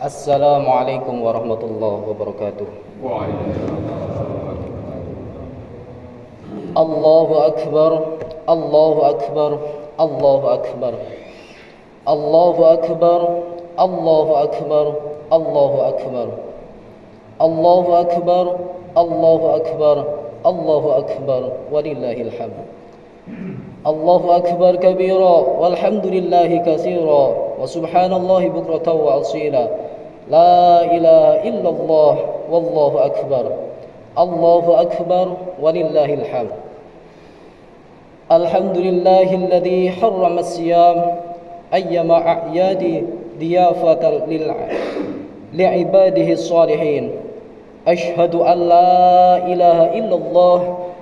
Assalamualaikum warahmatullahi wabarakatuh. Allahu akbar, Allahu akbar, Allahu akbar, Allahu akbar, Allahu akbar, Allahu akbar, Allahu akbar, Allahu akbar, Allahu akbar, walillahil hamd. Allahu akbar kabira walhamdulillahi katsira wa subhanallahi bukratan wa asila. La ilaha illallah wallahu akbar. Allahu akbar walillahil hamd. Alhamdulillahilladzi harrama as-siyam ayyama a'yadi diyafatan li'ibadihi as-salihin. Ashhadu an la ilaha illallah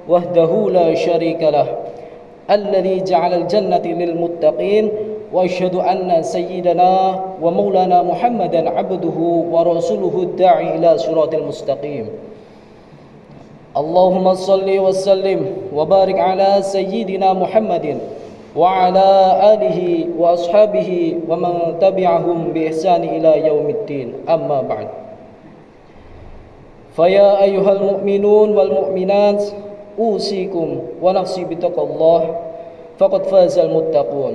wahdahu la syarika lah. الذي جعل الجنة للمتقين وأشهد أن سيدنا ومولانا محمدا عبده ورسوله الداعي إلى صراط المستقيم. اللهم صل وسلم وبارك على سيدنا محمد وعلى آله وأصحابه ومن تبعهم بإحسان إلى يوم الدين. أما بعد، فيا أيها المؤمنون والمؤمنات أوصيكم ونفسي بتقوى الله فقد فاز المتقون.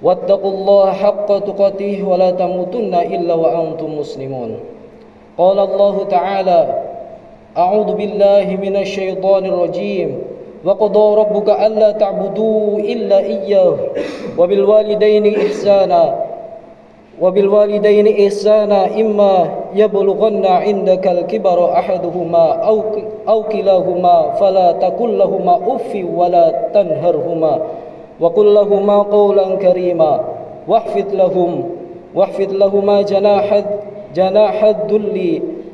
واتقوا الله حق تقاته ولا تموتن إلا وأنتم مسلمون. قال الله تعالى: أعوذ بالله من الشيطان الرجيم وقضى ربك ألا تعبدوا إلا إياه وبالوالدين إحسانا إما يبلغن عندك الكبر أحدهما أو كلاهما فلا تقل لهما أف ولا تنهرهما وقل لهما قولا كريما واخفض لهما جناح الذل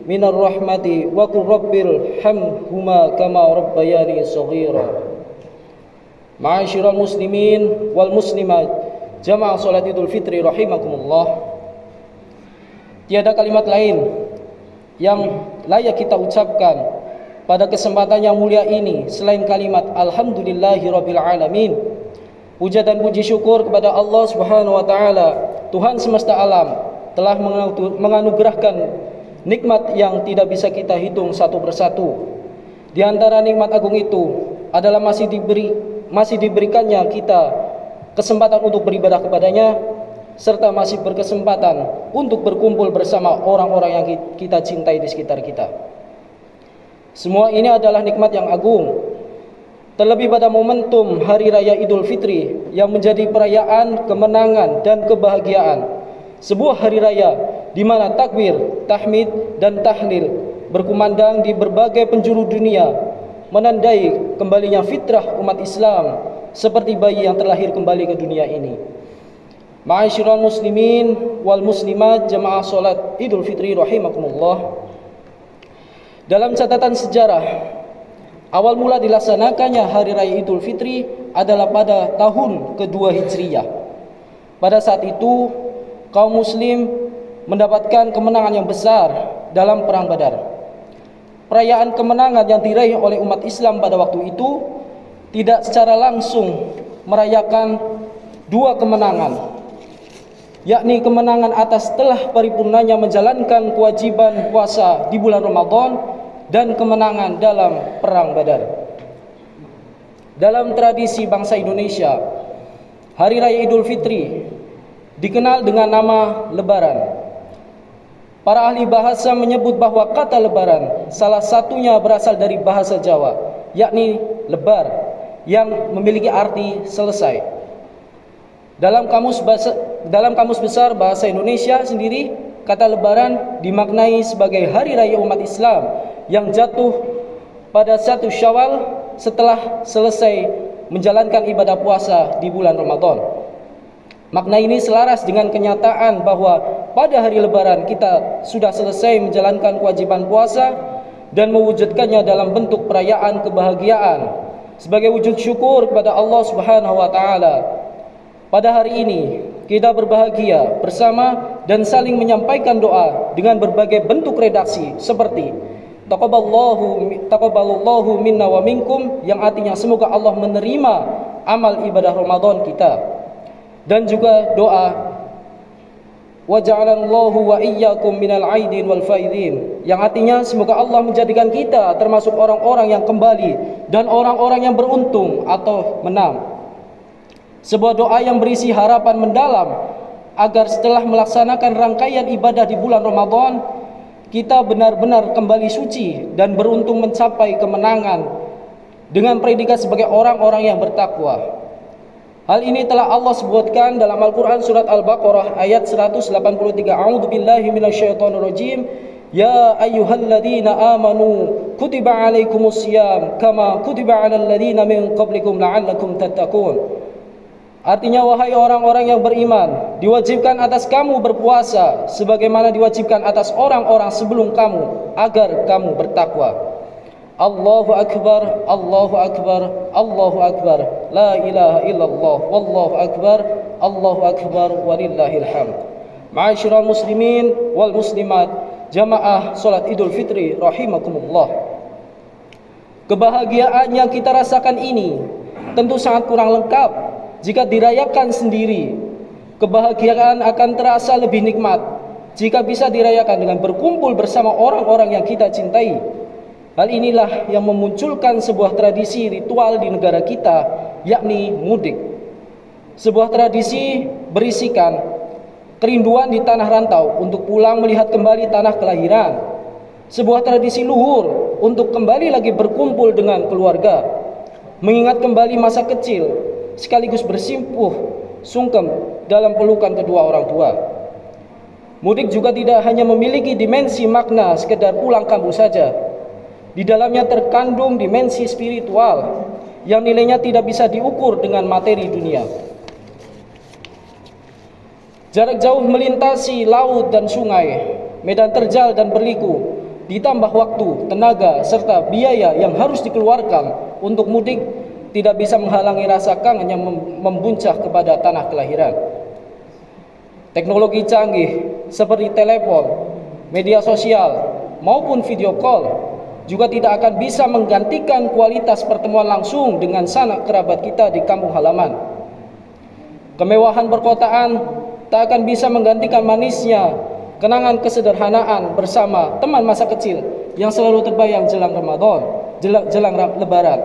من الرحمة وقل رب ارحمهما كما ربياني صغيرا. Ma'asyiral muslimin wal muslimat, jamaah salat Idul Fitri rahimakumullah. Tiada kalimat lain yang layak kita ucapkan pada kesempatan yang mulia ini selain kalimat alhamdulillahirabbil alamin. Puja dan puji syukur kepada Allah Subhanahu wa taala, Tuhan semesta alam, telah menganugerahkan nikmat yang tidak bisa kita hitung satu persatu. Di antara nikmat agung itu adalah masih diberikannya kita kesempatan untuk beribadah kepadanya, serta masih berkesempatan untuk berkumpul bersama orang-orang yang kita cintai di sekitar kita. Semua ini adalah nikmat yang agung. Terlebih pada momentum Hari Raya Idul Fitri yang menjadi perayaan kemenangan dan kebahagiaan. Sebuah hari raya di mana takbir, tahmid, dan tahlil berkumandang di berbagai penjuru dunia, menandai kembalinya fitrah umat Islam seperti bayi yang terlahir kembali ke dunia ini. Ma'asyiral muslimin wal muslimat, jamaah salat Idul Fitri rahimakumullah. Dalam catatan sejarah, awal mula dilaksanakannya Hari Raya Idul Fitri adalah pada tahun kedua Hijriyah. Pada saat itu, kaum muslim mendapatkan kemenangan yang besar dalam Perang Badar. Perayaan kemenangan yang diraih oleh umat Islam pada waktu itu tidak secara langsung merayakan dua kemenangan, yakni kemenangan atas telah paripurnanya menjalankan kewajiban puasa di bulan Ramadan dan kemenangan dalam Perang Badar. Dalam tradisi bangsa Indonesia, Hari Raya Idul Fitri dikenal dengan nama Lebaran. Para ahli bahasa menyebut bahwa kata Lebaran salah satunya berasal dari bahasa Jawa, yakni lebar, yang memiliki arti selesai. Dalam kamus besar bahasa Indonesia sendiri, kata Lebaran dimaknai sebagai hari raya umat Islam yang jatuh pada 1 Syawal setelah selesai menjalankan ibadah puasa di bulan Ramadan. Makna ini selaras dengan kenyataan bahwa pada hari Lebaran kita sudah selesai menjalankan kewajiban puasa dan mewujudkannya dalam bentuk perayaan kebahagiaan sebagai wujud syukur kepada Allah Subhanahu wa taala. Pada hari ini kita berbahagia bersama dan saling menyampaikan doa dengan berbagai bentuk redaksi seperti taqabbalallahu minna wa minkum, yang artinya semoga Allah menerima amal ibadah Ramadan kita, dan juga doa wa ja'alallahu wa iyyakum minal aidin wal faidin, yang artinya semoga Allah menjadikan kita termasuk orang-orang yang kembali dan orang-orang yang beruntung atau menang. Sebuah doa yang berisi harapan mendalam agar setelah melaksanakan rangkaian ibadah di bulan Ramadan, kita benar-benar kembali suci dan beruntung mencapai kemenangan dengan predikat sebagai orang-orang yang bertakwa. Hal ini telah Allah sebutkan dalam Al-Quran surat Al-Baqarah ayat 183. A'udzu billahi minasyaitonir rajim. Ya ayyuhalladzina amanu kutiba alaikumusiyam kama kutiba alal ladzina min qablikum la'allakum tattaqun. Artinya, wahai orang-orang yang beriman, diwajibkan atas kamu berpuasa sebagaimana diwajibkan atas orang-orang sebelum kamu agar kamu bertakwa. Allahu akbar, Allahu akbar, Allahu akbar, la ilaha illallah, wallahu akbar, Allahu akbar, walillahil hamd. Ma'asyiral muslimin wal muslimat, jamaah salat Idul Fitri rahimakumullah. Kebahagiaan yang kita rasakan ini tentu sangat kurang lengkap jika dirayakan sendiri. Kebahagiaan akan terasa lebih nikmat jika bisa dirayakan dengan berkumpul bersama orang-orang yang kita cintai. Hal inilah yang memunculkan sebuah tradisi ritual di negara kita, yakni mudik. Sebuah tradisi berisikan kerinduan di tanah rantau untuk pulang melihat kembali tanah kelahiran. Sebuah tradisi luhur untuk kembali lagi berkumpul dengan keluarga, mengingat kembali masa kecil, sekaligus bersimpuh sungkem dalam pelukan kedua orang tua. Mudik juga tidak hanya memiliki dimensi makna sekedar pulang kampung saja. Di dalamnya terkandung dimensi spiritual yang nilainya tidak bisa diukur dengan materi dunia. Jarak jauh melintasi laut dan sungai, medan terjal dan berliku, ditambah waktu, tenaga, serta biaya yang harus dikeluarkan untuk mudik tidak bisa menghalangi rasa kangen yang membuncah kepada tanah kelahiran. Teknologi canggih seperti telepon, media sosial, maupun video call juga tidak akan bisa menggantikan kualitas pertemuan langsung dengan sanak kerabat kita di kampung halaman. Kemewahan perkotaan tak akan bisa menggantikan manisnya kenangan kesederhanaan bersama teman masa kecil yang selalu terbayang jelang Ramadan, jelang Lebaran.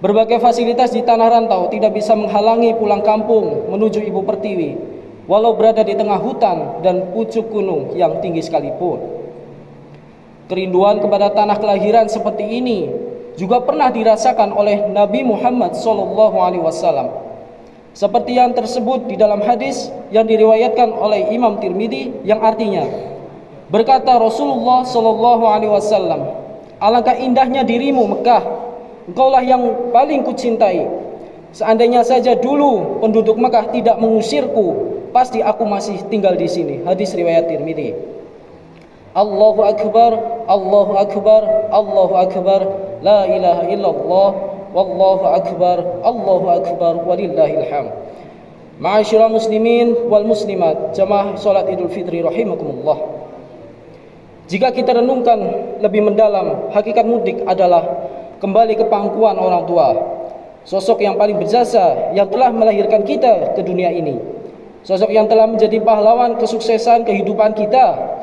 Berbagai fasilitas di tanah rantau tidak bisa menghalangi pulang kampung menuju ibu pertiwi, walau berada di tengah hutan dan pucuk gunung yang tinggi sekalipun. Kerinduan kepada tanah kelahiran seperti ini juga pernah dirasakan oleh Nabi Muhammad SAW. Seperti yang tersebut di dalam hadis yang diriwayatkan oleh Imam Tirmidzi, yang artinya, berkata Rasulullah SAW, alangkah indahnya dirimu Mekah, engkaulah yang paling kucintai. Seandainya saja dulu penduduk Mekah tidak mengusirku, pasti aku masih tinggal di sini. Hadis riwayat Tirmidzi. Allahu akbar, Allahu akbar, Allahu akbar, la ilaha illallah, wallahu akbar, Allahu akbar, walillahil hamd. Ma'asyiral muslimin wal muslimat, jamaah salat Idul Fitri rahimakumullah. Jika kita renungkan lebih mendalam, hakikat mudik adalah kembali ke pangkuan orang tua, sosok yang paling berjasa yang telah melahirkan kita ke dunia ini, sosok yang telah menjadi pahlawan kesuksesan kehidupan kita.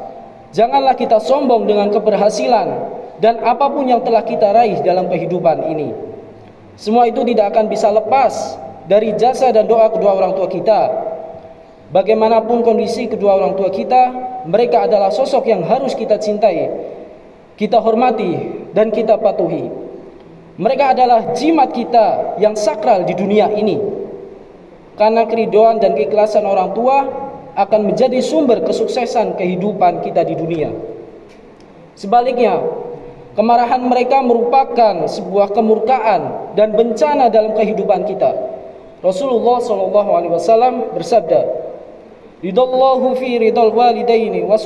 Janganlah kita sombong dengan keberhasilan dan apapun yang telah kita raih dalam kehidupan ini. Semua itu tidak akan bisa lepas dari jasa dan doa kedua orang tua kita. Bagaimanapun kondisi kedua orang tua kita, mereka adalah sosok yang harus kita cintai, kita hormati, dan kita patuhi. Mereka adalah jimat kita yang sakral di dunia ini. Karena keridhaan dan keikhlasan orang tua akan menjadi sumber kesuksesan kehidupan kita di dunia. Sebaliknya, kemarahan mereka merupakan sebuah kemurkaan dan bencana dalam kehidupan kita. Rasulullah SAW bersabda, ridallahu fi ridal walidaini wa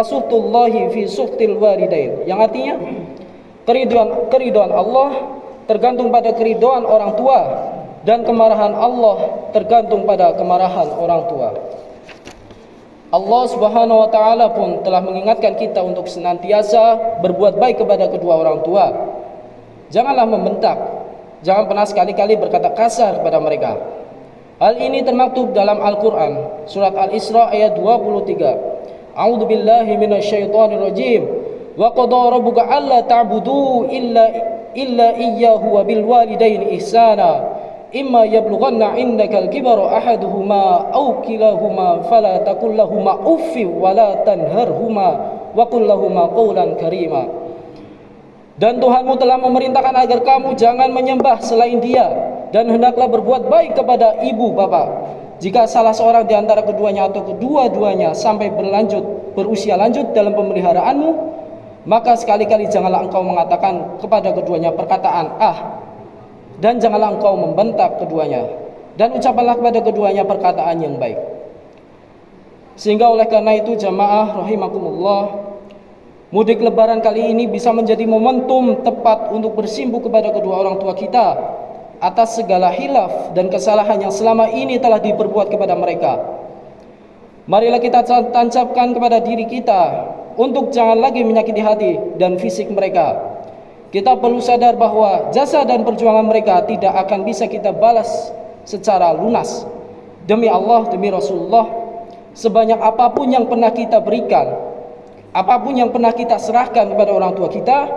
suhtullahi fi suhtil walidain, yang artinya keridhaan Allah tergantung pada keridhaan orang tua, dan kemarahan Allah tergantung pada kemarahan orang tua. Allah Subhanahu wa taala pun telah mengingatkan kita untuk senantiasa berbuat baik kepada kedua orang tua. Janganlah membentak, jangan pernah sekali-kali berkata kasar kepada mereka. Hal ini termaktub dalam Al-Quran, surat Al-Isra ayat 23. A'udzu billahi minasyaitonir rajim. Wa qada rabbuka alla ta'budu illa iyyahu wa bil walidaini ihsana. Imma yablughanna 'indakal kibara ahaduhuma aw kilahuma fala taqul lahumu uffin wa la tanharhuma wa qul lahumu qawlan karima. Dan Tuhanmu telah memerintahkan agar kamu jangan menyembah selain Dia, dan hendaklah berbuat baik kepada ibu bapa. Jika salah seorang di antara keduanya atau kedua-duanya sampai berusia lanjut dalam pemeliharaanmu, maka sekali-kali janganlah engkau mengatakan kepada keduanya perkataan dan janganlah engkau membentak keduanya, dan ucapkanlah kepada keduanya perkataan yang baik. Sehingga oleh karena itu jamaah rahimakumullah, mudik lebaran kali ini bisa menjadi momentum tepat untuk bersimpuh kepada kedua orang tua kita atas segala hilaf dan kesalahan yang selama ini telah diperbuat kepada mereka. Marilah kita tancapkan kepada diri kita untuk jangan lagi menyakiti hati dan fisik mereka. Kita perlu sadar bahwa jasa dan perjuangan mereka tidak akan bisa kita balas secara lunas. Demi Allah, demi Rasulullah, sebanyak apapun yang pernah kita berikan, apapun yang pernah kita serahkan kepada orang tua kita,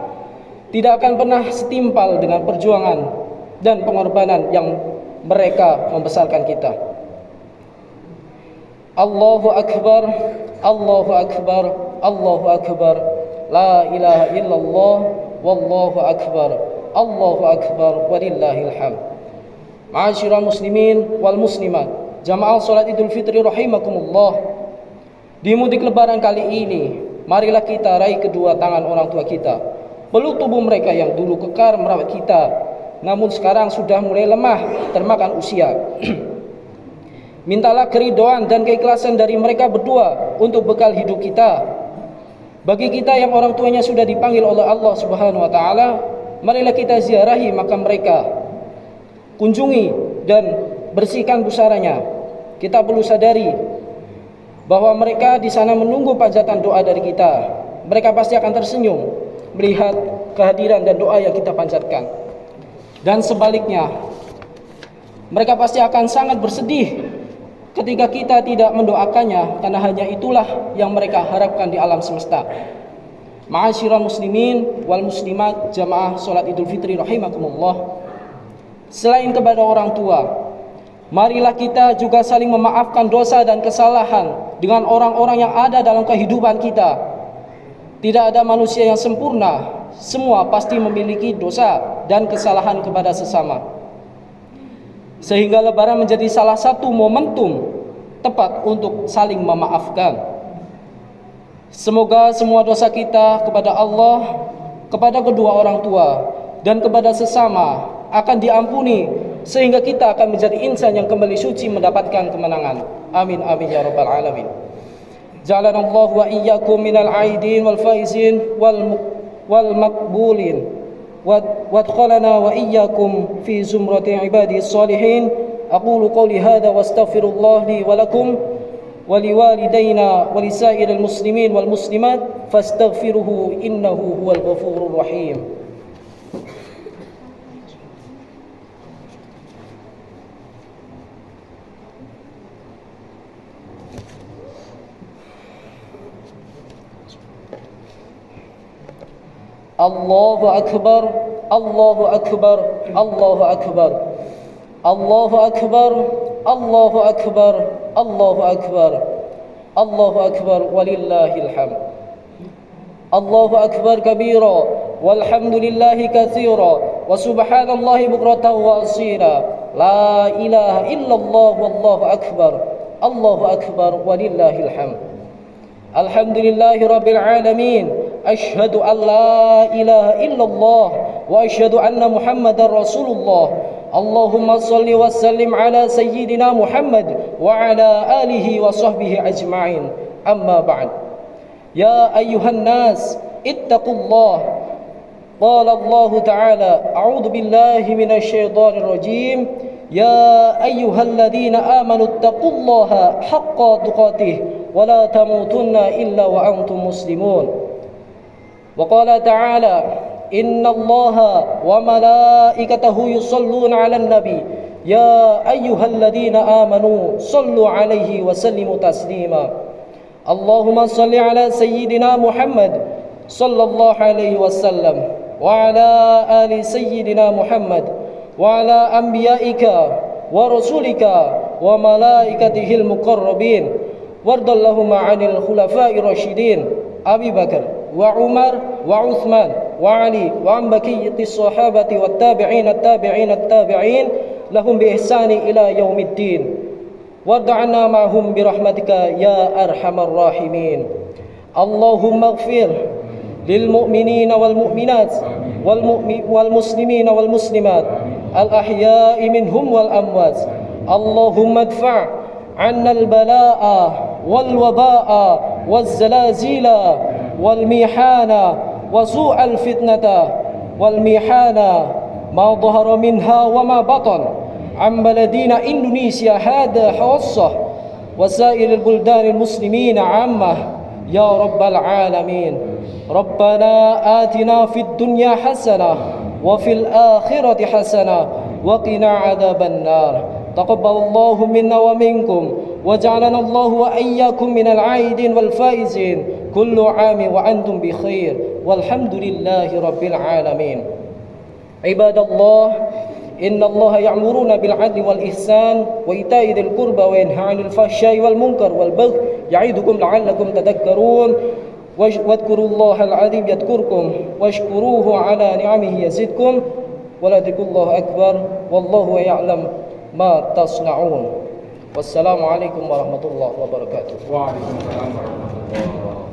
tidak akan pernah setimpal dengan perjuangan dan pengorbanan yang mereka membesarkan kita. Allahu Akbar, Allahu Akbar, Allahu Akbar, la ilaha illallah, wallahu akbar, Allahu akbar, walillahil hamd. Ma'asyiral muslimin wal muslimat, jamaah salat Idul Fitri rahimakumullah. Di mudik lebaran kali ini, marilah kita raih kedua tangan orang tua kita, peluk tubuh mereka yang dulu kekar merawat kita, namun sekarang sudah mulai lemah termakan usia. Mintalah keridhaan dan keikhlasan dari mereka berdua untuk bekal hidup kita. Bagi kita yang orang tuanya sudah dipanggil oleh Allah Subhanahu wa taala, marilah kita ziarahi makam mereka, kunjungi dan bersihkan busaranya. Kita perlu sadari bahwa mereka di sana menunggu panjatan doa dari kita. Mereka pasti akan tersenyum melihat kehadiran dan doa yang kita panjatkan. Dan sebaliknya, mereka pasti akan sangat bersedih ketika kita tidak mendoakannya, karena hanya itulah yang mereka harapkan di alam semesta. Ma'asyiral muslimin wal muslimat, jamaah salat Idul Fitri rahimakumullah. Selain kepada orang tua, marilah kita juga saling memaafkan dosa dan kesalahan dengan orang-orang yang ada dalam kehidupan kita. Tidak ada manusia yang sempurna, semua pasti memiliki dosa dan kesalahan kepada sesama. Sehingga lebaran menjadi salah satu momentum tepat untuk saling memaafkan. Semoga semua dosa kita kepada Allah, kepada kedua orang tua, dan kepada sesama akan diampuni, sehingga kita akan menjadi insan yang kembali suci mendapatkan kemenangan. Amin amin ya rabbal alamin. Ja'alanallahu wa iyyakum minal aidin wal faizin wal maqbulin. وادخلنا وإياكم في زمرة عباده الصالحين. أقول قولي هذا واستغفر الله لي ولكم ولوالدينا ولسائر المسلمين والمسلمات فاستغفروه إنه هو الغفور الرحيم. Allahu Akbar, Allahu Akbar, Allahu Akbar, Allahu Akbar, Allahu Akbar, Allahu Akbar, Allahu Akbar, walillahil hamd. Allahu Akbar kabira, walhamdulillahi katsira, wa subhanallahi bukratan wa asira. La ilaha illallah, wallahu akbar, Allahu Akbar, walillahil hamd. Alhamdulillahi rabbil alamin. Asyhadu an la ilaha illallah wa asyhadu anna Muhammadar Rasulullah. Allahumma salli wa sallim ala sayyidina Muhammad wa ala alihi wa sahbihi ajma'in. Amma ba'd. Ya ayyuhan nas, ittaqullah. Qala Allah Ta'ala, a'udzu billahi minasy syaithanir rajim. Ya ayyuhalladzina amanu ittaqullaha haqqa tuqatih wa la tamutunna illa wa antum muslimun. وقال تعالى إن الله وملائكته يصلون على النبي يا أيها الذين آمنوا صلوا عليه وسلموا تسليما اللهم صل على سيدنا محمد صلى الله عليه وسلم وعلى آل سيدنا محمد وعلى أنبيائك ورسولك وملائكته المقربين وارض اللهم عن الخلفاء الراشدين أبي بكر وعمر وعثمان وعلي وعن بقية الصحابة والتابعين التابعين لهم بإحسان إلى يوم الدين وارض عنا معهم برحمتك يا أرحم الراحمين اللهم اغفر للمؤمنين والمؤمنات والمسلمين والمسلمات الأحياء منهم والأموات اللهم ادفع عنا البلاء والوباء والزلازل والميحان وسوء الفتنة والميحان ما ظهر منها وما بطن عن بلدنا إندونيسيا هذا خاصة وسائر البلدان المسلمين عامة يا رب العالمين ربنا آتنا في الدنيا حسنة وفي الآخرة حسنة وقنا عذاب النار تقبل الله منا ومنكم وجعلنا الله وإياكم من العائدين والفائزين كل عام وأنتم بخير والحمد لله رب العالمين عباد الله إن الله يأمرون بالعدل والإحسان وإيتاء ذي القربى وينهى عن الفحشاء والمنكر والبغي يعظكم لعلكم تذكرون واذكروا الله العظيم يذكركم واشكروه على نعمه يزدكم ولذكر الله أكبر والله يعلم ما تصنعون والسلام عليكم ورحمة الله وبركاته. Waalaikumsalam warahmatullahi wabarakatuh.